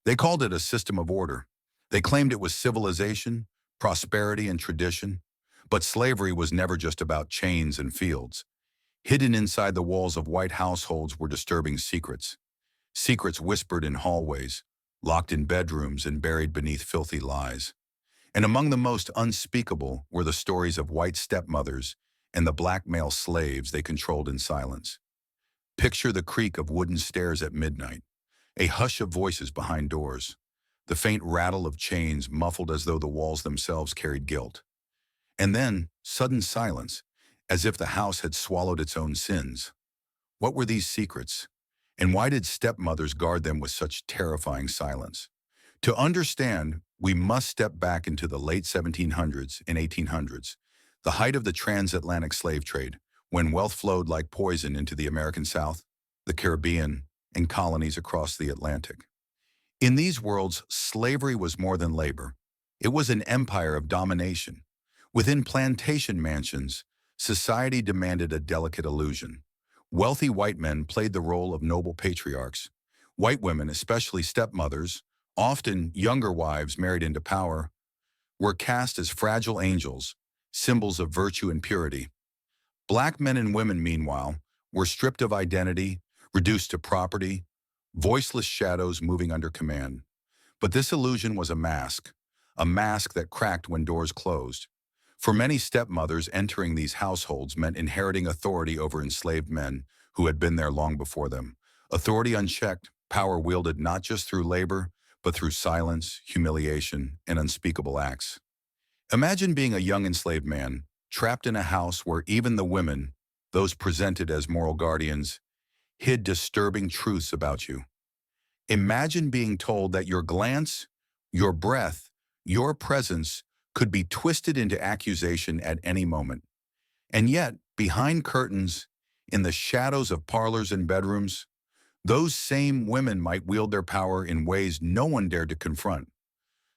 They called it a system of order. They claimed it was civilization, prosperity, and tradition. But slavery was never just about chains and fields. Hidden inside the walls of white households were disturbing secrets. Secrets whispered in hallways, locked in bedrooms, and buried beneath filthy lies. And among the most unspeakable were the stories of white stepmothers and the black male slaves they controlled in silence. Picture the creak of wooden stairs at midnight, a hush of voices behind doors, the faint rattle of chains muffled as though the walls themselves carried guilt. And then, sudden silence, as if the house had swallowed its own sins. What were these secrets? And why did stepmothers guard them with such terrifying silence? To understand, we must step back into the late 1700s and 1800s, the height of the transatlantic slave trade, when wealth flowed like poison into the American South, the Caribbean, and colonies across the Atlantic. In these worlds, slavery was more than labor. It was an empire of domination. Within plantation mansions, society demanded a delicate illusion. Wealthy white men played the role of noble patriarchs. White women, especially stepmothers, often younger wives married into power, were cast as fragile angels, symbols of virtue and purity. Black men and women, meanwhile, were stripped of identity, reduced to property, voiceless shadows moving under command. But this illusion was a mask that cracked when doors closed. For many stepmothers, entering these households meant inheriting authority over enslaved men who had been there long before them. Authority unchecked, power wielded not just through labor, but through silence, humiliation, and unspeakable acts. Imagine being a young enslaved man, trapped in a house where even the women, those presented as moral guardians, hid disturbing truths about you. Imagine being told that your glance, your breath, your presence could be twisted into accusation at any moment. And yet, behind curtains, in the shadows of parlors and bedrooms, those same women might wield their power in ways no one dared to confront.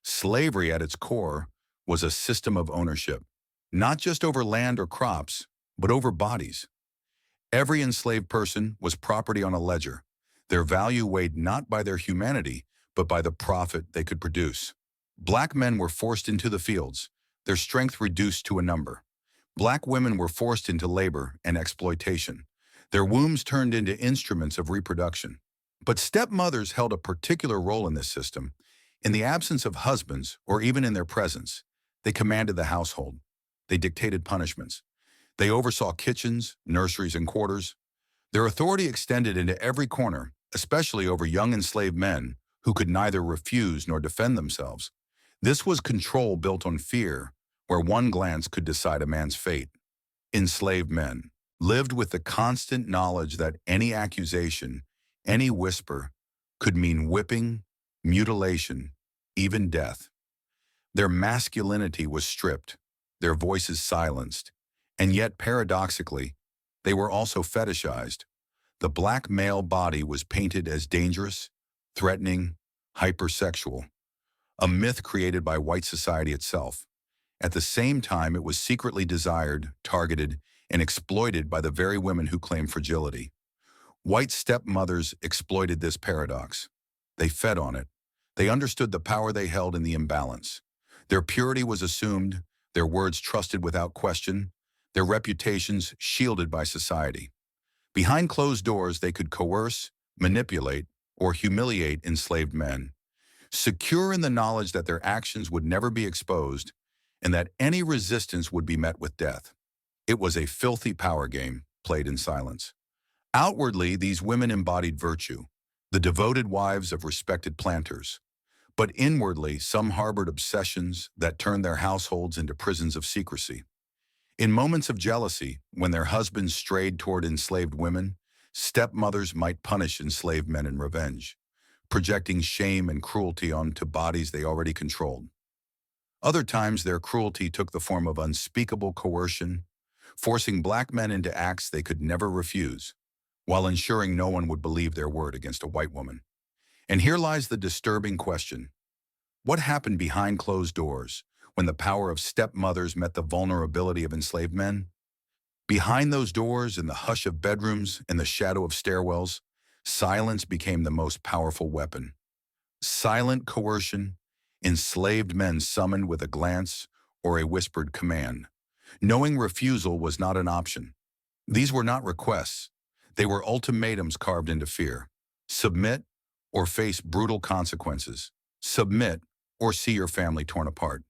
Slavery at its core was a system of ownership, not just over land or crops, but over bodies. Every enslaved person was property on a ledger, their value weighed not by their humanity, but by the profit they could produce. Black men were forced into the fields, their strength reduced to a number. Black women were forced into labor and exploitation, their wombs turned into instruments of reproduction. But stepmothers held a particular role in this system. In the absence of husbands, or even in their presence, they commanded the household. They dictated punishments. They oversaw kitchens, nurseries, and quarters. Their authority extended into every corner, especially over young enslaved men who could neither refuse nor defend themselves. This was control built on fear, where one glance could decide a man's fate. Enslaved men lived with the constant knowledge that any accusation, any whisper, could mean whipping, mutilation, even death. Their masculinity was stripped, their voices silenced, and yet paradoxically, they were also fetishized. The black male body was painted as dangerous, threatening, hypersexual, a myth created by white society itself. At the same time, it was secretly desired, targeted, and exploited by the very women who claimed fragility. White stepmothers exploited this paradox. They fed on it. They understood the power they held in the imbalance. Their purity was assumed, their words trusted without question, their reputations shielded by society. Behind closed doors, they could coerce, manipulate, or humiliate enslaved men, secure in the knowledge that their actions would never be exposed and that any resistance would be met with death. It was a filthy power game, played in silence. Outwardly, these women embodied virtue, the devoted wives of respected planters. But inwardly, some harbored obsessions that turned their households into prisons of secrecy. In moments of jealousy, when their husbands strayed toward enslaved women, stepmothers might punish enslaved men in revenge, projecting shame and cruelty onto bodies they already controlled. Other times, their cruelty took the form of unspeakable coercion, forcing black men into acts they could never refuse, while ensuring no one would believe their word against a white woman. And here lies the disturbing question. What happened behind closed doors when the power of stepmothers met the vulnerability of enslaved men? Behind those doors, in the hush of bedrooms and the shadow of stairwells, silence became the most powerful weapon. Silent coercion, enslaved men summoned with a glance or a whispered command. Knowing refusal was not an option. These were not requests. They were ultimatums carved into fear. Submit or face brutal consequences. Submit or see your family torn apart.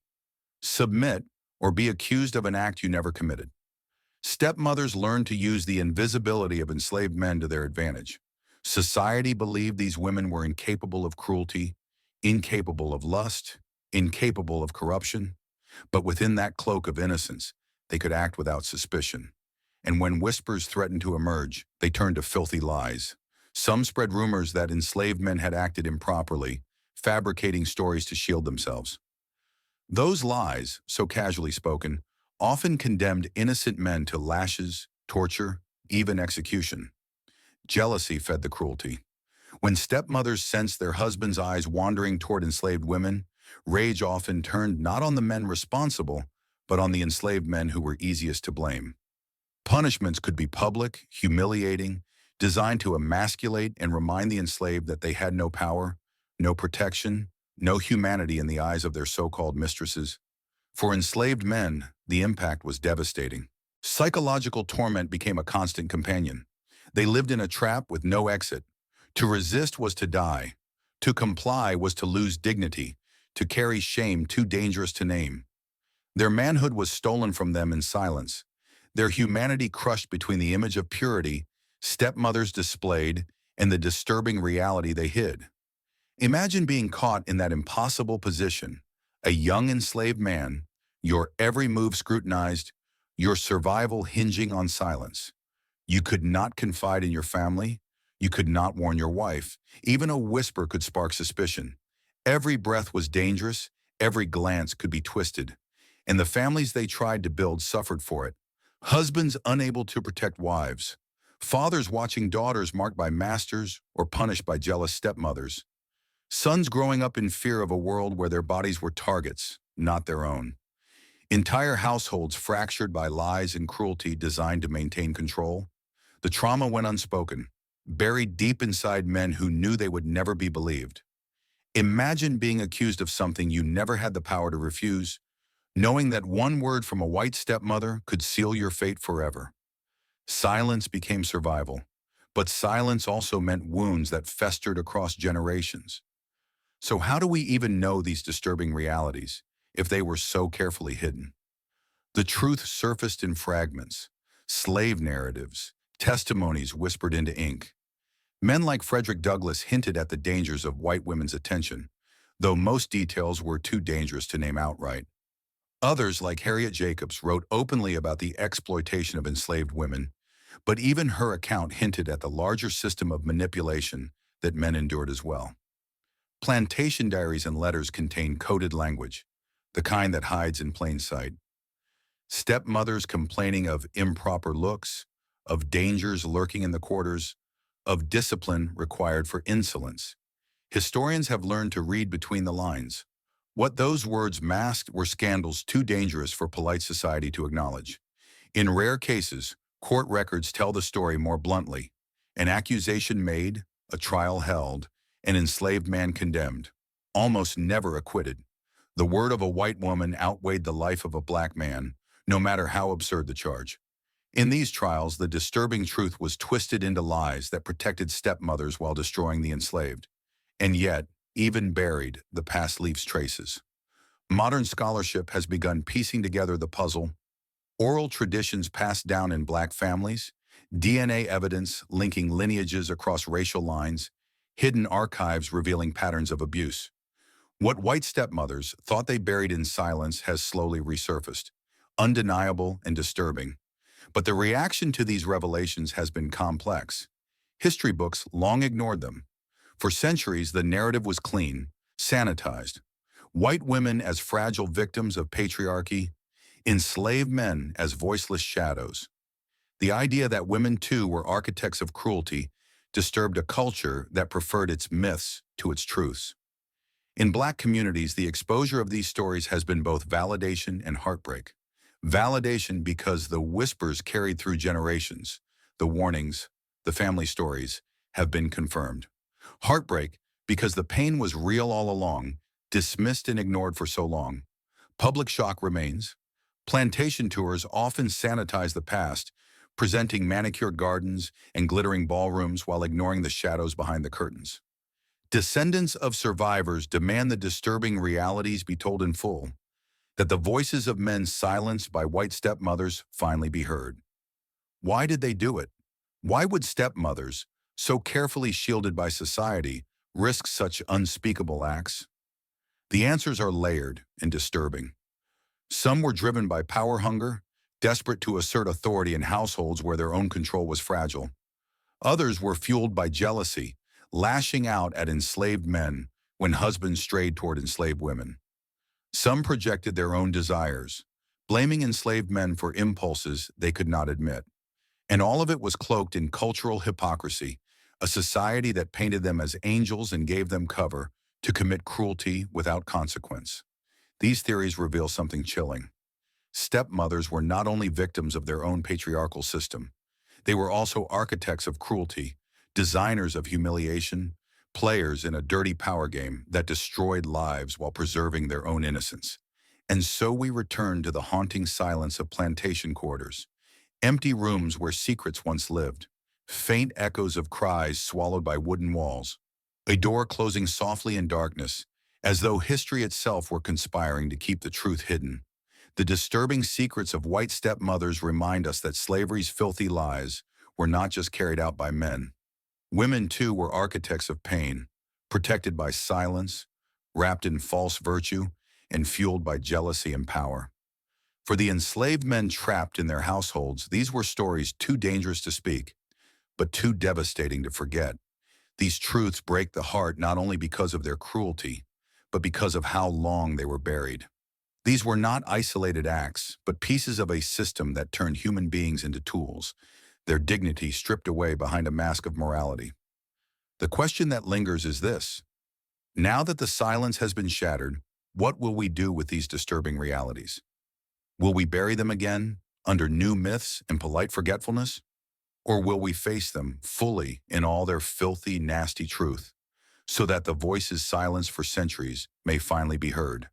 Submit or be accused of an act you never committed. Stepmothers learned to use the invisibility of enslaved men to their advantage. Society believed these women were incapable of cruelty, incapable of lust, incapable of corruption, but within that cloak of innocence, they could act without suspicion. And when whispers threatened to emerge, they turned to filthy lies. Some spread rumors that enslaved men had acted improperly, fabricating stories to shield themselves. Those lies, so casually spoken, often condemned innocent men to lashes, torture, even execution. Jealousy fed the cruelty. When stepmothers sensed their husbands' eyes wandering toward enslaved women, rage often turned not on the men responsible, but on the enslaved men who were easiest to blame. Punishments could be public, humiliating, designed to emasculate and remind the enslaved that they had no power, no protection, no humanity in the eyes of their so-called mistresses. For enslaved men, the impact was devastating. Psychological torment became a constant companion. They lived in a trap with no exit. To resist was to die. To comply was to lose dignity, to carry shame too dangerous to name. Their manhood was stolen from them in silence, their humanity crushed between the image of purity stepmothers displayed and the disturbing reality they hid. Imagine being caught in that impossible position, a young enslaved man, your every move scrutinized, your survival hinging on silence. You could not confide in your family. You could not warn your wife. Even a whisper could spark suspicion. Every breath was dangerous. Every glance could be twisted. And the families they tried to build suffered for it. Husbands unable to protect wives. Fathers watching daughters marked by masters or punished by jealous stepmothers. Sons growing up in fear of a world where their bodies were targets, not their own. Entire households fractured by lies and cruelty designed to maintain control. The trauma went unspoken, buried deep inside men who knew they would never be believed. Imagine being accused of something you never had the power to refuse, knowing that one word from a white stepmother could seal your fate forever. Silence became survival, but silence also meant wounds that festered across generations. So how do we even know these disturbing realities if they were so carefully hidden? The truth surfaced in fragments, slave narratives, testimonies whispered into ink. Men like Frederick Douglass hinted at the dangers of white women's attention, though most details were too dangerous to name outright. Others, like Harriet Jacobs, wrote openly about the exploitation of enslaved women, but even her account hinted at the larger system of manipulation that men endured as well. Plantation diaries and letters contain coded language, the kind that hides in plain sight. Stepmothers complaining of improper looks, of dangers lurking in the quarters, of discipline required for insolence. Historians have learned to read between the lines. What those words masked were scandals too dangerous for polite society to acknowledge. In rare cases, court records tell the story more bluntly. An accusation made, a trial held, an enslaved man condemned, almost never acquitted. The word of a white woman outweighed the life of a black man, no matter how absurd the charge. In these trials, the disturbing truth was twisted into lies that protected stepmothers while destroying the enslaved. And yet, even buried, the past leaves traces. Modern scholarship has begun piecing together the puzzle. Oral traditions passed down in black families, DNA evidence linking lineages across racial lines, hidden archives revealing patterns of abuse. What white stepmothers thought they buried in silence has slowly resurfaced, undeniable and disturbing. But the reaction to these revelations has been complex. History books long ignored them. For centuries, the narrative was clean, sanitized. White women as fragile victims of patriarchy, enslaved men as voiceless shadows. The idea that women too were architects of cruelty disturbed a culture that preferred its myths to its truths. In black communities, the exposure of these stories has been both validation and heartbreak. Validation because the whispers carried through generations, the warnings, the family stories, have been confirmed. Heartbreak Because the pain was real all along, dismissed and ignored for so long. Public shock remains. Plantation tours often sanitize the past, presenting manicured gardens and glittering ballrooms while ignoring the shadows behind the curtains. Descendants of survivors demand the disturbing realities be told in full, that the voices of men silenced by white stepmothers finally be heard. Why did they do it? Why would stepmothers, so carefully shielded by society, risk such unspeakable acts? The answers are layered and disturbing. Some were driven by power hunger, desperate to assert authority in households where their own control was fragile. Others were fueled by jealousy, lashing out at enslaved men when husbands strayed toward enslaved women. Some projected their own desires, blaming enslaved men for impulses they could not admit. And all of it was cloaked in cultural hypocrisy, a society that painted them as angels and gave them cover to commit cruelty without consequence. These theories reveal something chilling. Stepmothers were not only victims of their own patriarchal system, they were also architects of cruelty, designers of humiliation, players in a dirty power game that destroyed lives while preserving their own innocence. And so we return to the haunting silence of plantation quarters, empty rooms where secrets once lived, faint echoes of cries swallowed by wooden walls, a door closing softly in darkness, as though history itself were conspiring to keep the truth hidden. The disturbing secrets of white stepmothers remind us that slavery's filthy lies were not just carried out by men. Women, too, were architects of pain, protected by silence, wrapped in false virtue, and fueled by jealousy and power. For the enslaved men trapped in their households, these were stories too dangerous to speak, but too devastating to forget. These truths break the heart not only because of their cruelty, but because of how long they were buried. These were not isolated acts, but pieces of a system that turned human beings into tools, their dignity stripped away behind a mask of morality. The question that lingers is this: now that the silence has been shattered, what will we do with these disturbing realities? Will we bury them again, under new myths and polite forgetfulness? Or will we face them fully in all their filthy, nasty truth, so that the voices silenced for centuries may finally be heard?